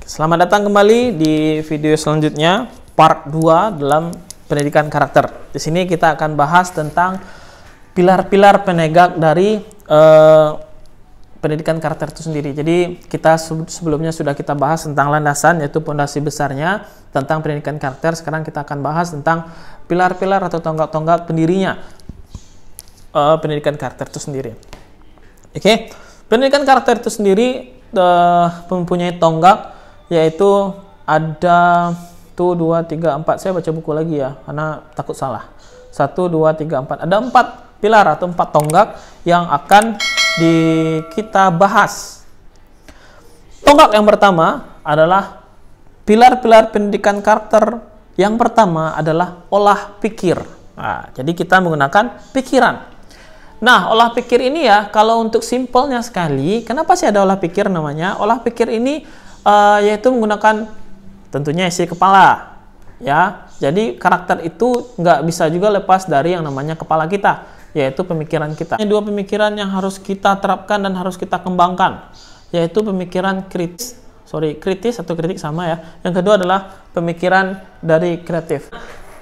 Selamat datang kembali di video selanjutnya, part 2 dalam pendidikan karakter. Di sini kita akan bahas tentang pilar-pilar penegak dari pendidikan karakter itu sendiri. Jadi kita sebelumnya sudah kita bahas tentang landasan, yaitu fondasi besarnya tentang pendidikan karakter. Sekarang kita akan bahas tentang pilar-pilar atau tonggak-tonggak pendirinya pendidikan karakter itu sendiri. Oke, pendidikan karakter itu sendiri mempunyai tonggak, yaitu ada 1, 2, 3, 4. Saya baca buku lagi ya, karena takut salah. 1, 2, 3, 4. Ada 4 pilar atau 4 tonggak yang akan kita bahas. Tonggak yang pertama adalah pilar-pilar pendidikan karakter. Yang pertama adalah olah pikir. Nah, jadi kita menggunakan pikiran. Nah, olah pikir ini ya, kalau untuk simpelnya sekali, kenapa sih ada olah pikir namanya? Olah pikir ini yaitu menggunakan tentunya isi kepala, ya. Jadi karakter itu nggak bisa juga lepas dari yang namanya kepala kita, yaitu pemikiran kita. Ada 2 pemikiran yang harus kita terapkan dan harus kita kembangkan, yaitu pemikiran kritis. Kritis atau kritik sama ya. Yang kedua adalah pemikiran dari kreatif.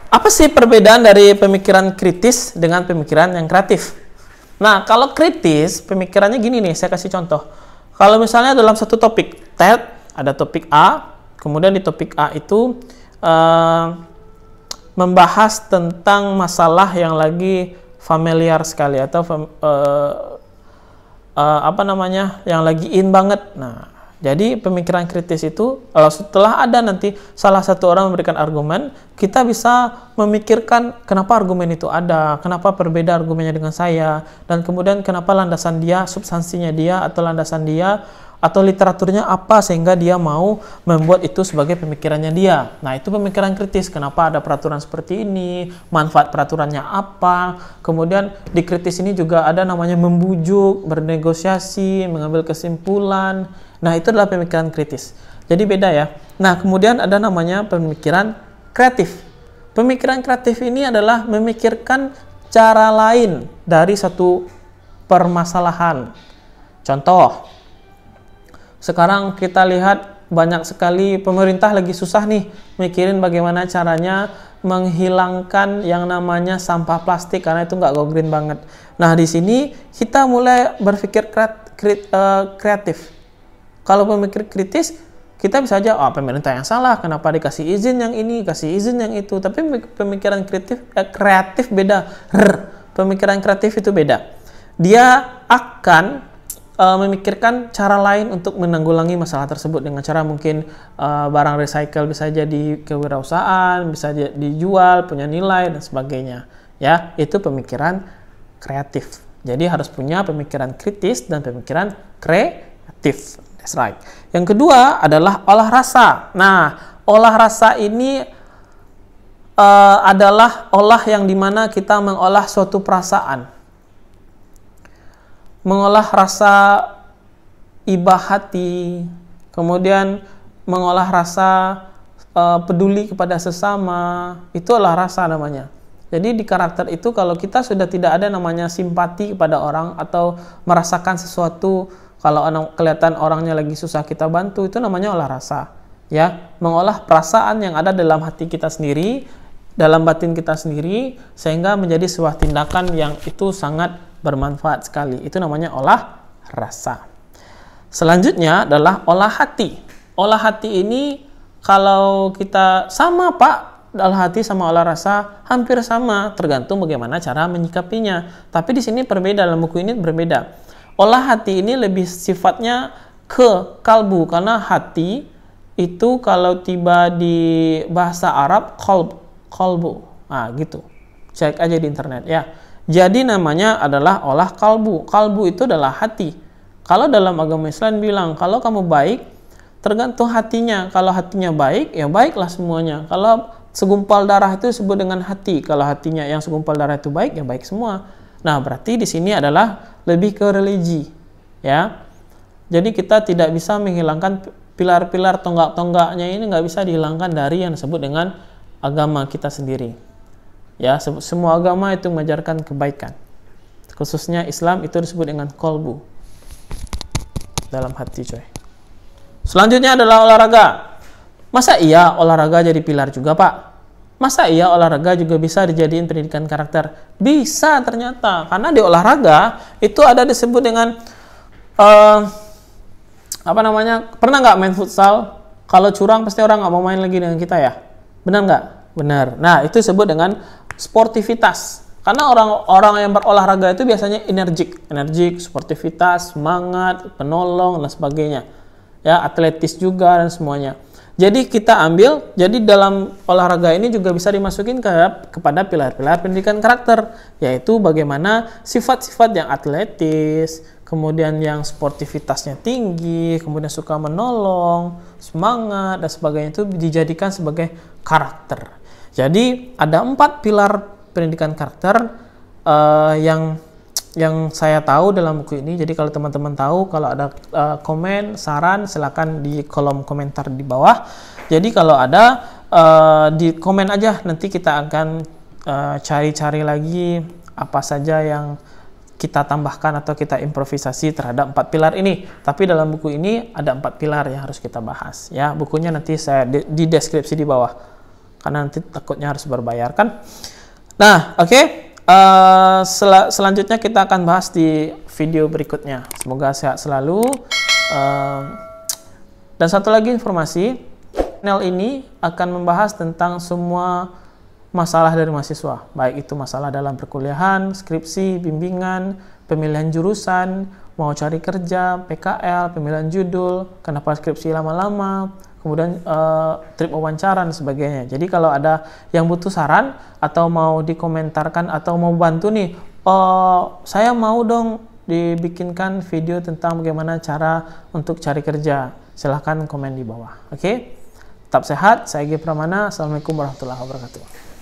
Apa sih perbedaan dari pemikiran kritis dengan pemikiran yang kreatif? Nah, kalau kritis, pemikirannya gini nih, saya kasih contoh. Kalau misalnya dalam satu topik, TED, ada topik A, kemudian di topik A itu membahas tentang masalah yang lagi familiar sekali, atau yang lagi in banget. Nah, jadi pemikiran kritis itu, setelah ada nanti salah satu orang memberikan argumen, kita bisa memikirkan kenapa argumen itu ada, kenapa berbeda argumennya dengan saya, dan kemudian kenapa landasan dia, substansinya dia, atau landasan dia, atau literaturnya apa sehingga dia mau membuat itu sebagai pemikirannya dia. Nah, itu pemikiran kritis. Kenapa ada peraturan seperti ini, manfaat peraturannya apa. Kemudian di kritis ini juga ada namanya membujuk, bernegosiasi, mengambil kesimpulan. Nah, itu adalah pemikiran kritis. Jadi beda ya. Nah, kemudian ada namanya pemikiran kreatif. Pemikiran kreatif ini adalah memikirkan cara lain dari satu permasalahan. Contoh, sekarang kita lihat banyak sekali pemerintah lagi susah nih mikirin bagaimana caranya menghilangkan yang namanya sampah plastik, karena itu nggak go green banget. Nah, di sini kita mulai berpikir kreatif. Kalau pemikir kritis, kita bisa aja, pemerintah yang salah, kenapa dikasih izin yang ini, kasih izin yang itu. Tapi pemikiran kreatif beda. Pemikiran kreatif itu beda. Dia akan memikirkan cara lain untuk menanggulangi masalah tersebut dengan cara mungkin barang recycle bisa jadi kewirausahaan, bisa dijual, punya nilai dan sebagainya. Ya, itu pemikiran kreatif. Jadi harus punya pemikiran kritis dan pemikiran kreatif. That's right. Yang kedua adalah olah rasa. Nah, olah rasa ini adalah olah yang dimana kita mengolah suatu perasaan. Mengolah rasa iba hati, kemudian mengolah rasa peduli kepada sesama, itu olah rasa namanya. Jadi di karakter itu kalau kita sudah tidak ada namanya simpati kepada orang atau merasakan sesuatu, kalau kelihatan orangnya lagi susah kita bantu, itu namanya olah rasa. Ya, mengolah perasaan yang ada dalam hati kita sendiri, dalam batin kita sendiri, sehingga menjadi sebuah tindakan yang itu sangat bermanfaat sekali. Itu namanya olah rasa. Selanjutnya adalah olah hati. Olah hati ini kalau kita sama Pak, olah hati sama olah rasa hampir sama, tergantung bagaimana cara menyikapinya. Tapi di sini berbeda, dalam buku ini berbeda. Olah hati ini lebih sifatnya ke kalbu, karena hati itu kalau tiba di bahasa Arab kalbu. Nah, gitu. Cek aja di internet ya. Jadi namanya adalah olah kalbu. Kalbu itu adalah hati. Kalau dalam agama Islam bilang, kalau kamu baik, tergantung hatinya. Kalau hatinya baik, ya baiklah semuanya. Kalau segumpal darah itu disebut dengan hati. Kalau hatinya yang segumpal darah itu baik, ya baik semua. Nah, berarti di sini adalah lebih ke religi. Ya. Jadi kita tidak bisa menghilangkan pilar-pilar tonggak-tonggaknya ini, nggak bisa dihilangkan dari yang disebut dengan agama kita sendiri. Ya, semua agama itu mengajarkan kebaikan. Khususnya Islam itu disebut dengan kolbu. Dalam hati, coy. Selanjutnya adalah olahraga. Masa iya olahraga jadi pilar juga, Pak? Masa iya olahraga juga bisa dijadiin pendidikan karakter? Bisa ternyata, karena di olahraga itu ada disebut dengan apa namanya? Pernah nggak main futsal? Kalau curang pasti orang nggak mau main lagi dengan kita ya? Benar nggak? Benar. Nah, itu disebut dengan sportivitas. Karena orang-orang yang berolahraga itu biasanya energik, sportivitas, semangat, penolong dan sebagainya. Ya, atletis juga dan semuanya. Jadi kita ambil, jadi dalam olahraga ini juga bisa dimasukin kepada pilar-pilar pendidikan karakter, yaitu bagaimana sifat-sifat yang atletis, kemudian yang sportivitasnya tinggi, kemudian suka menolong, semangat dan sebagainya itu dijadikan sebagai karakter. Jadi ada 4 pilar pendidikan karakter yang saya tahu dalam buku ini. Jadi kalau teman-teman tahu, kalau ada komen, saran, silakan di kolom komentar di bawah. Jadi kalau ada di komen aja, nanti kita akan cari-cari lagi apa saja yang kita tambahkan atau kita improvisasi terhadap 4 pilar ini. Tapi dalam buku ini ada 4 pilar yang harus kita bahas. Ya, bukunya nanti saya di deskripsi di bawah, karena nanti takutnya harus berbayar kan. Nah, oke. Selanjutnya kita akan bahas di video berikutnya. Semoga sehat selalu. Dan satu lagi informasi, channel ini akan membahas tentang semua masalah dari mahasiswa, baik itu masalah dalam perkuliahan, skripsi, bimbingan, pemilihan jurusan, mau cari kerja, PKL, pemilihan judul, kenapa skripsi lama-lama, kemudian trip wawancara dan sebagainya. Jadi kalau ada yang butuh saran atau mau dikomentarkan atau mau bantu nih, saya mau dong dibikinkan video tentang bagaimana cara untuk cari kerja, silahkan komen di bawah. Oke? Tetap sehat, saya Egy Pramana. Assalamualaikum warahmatullahi wabarakatuh.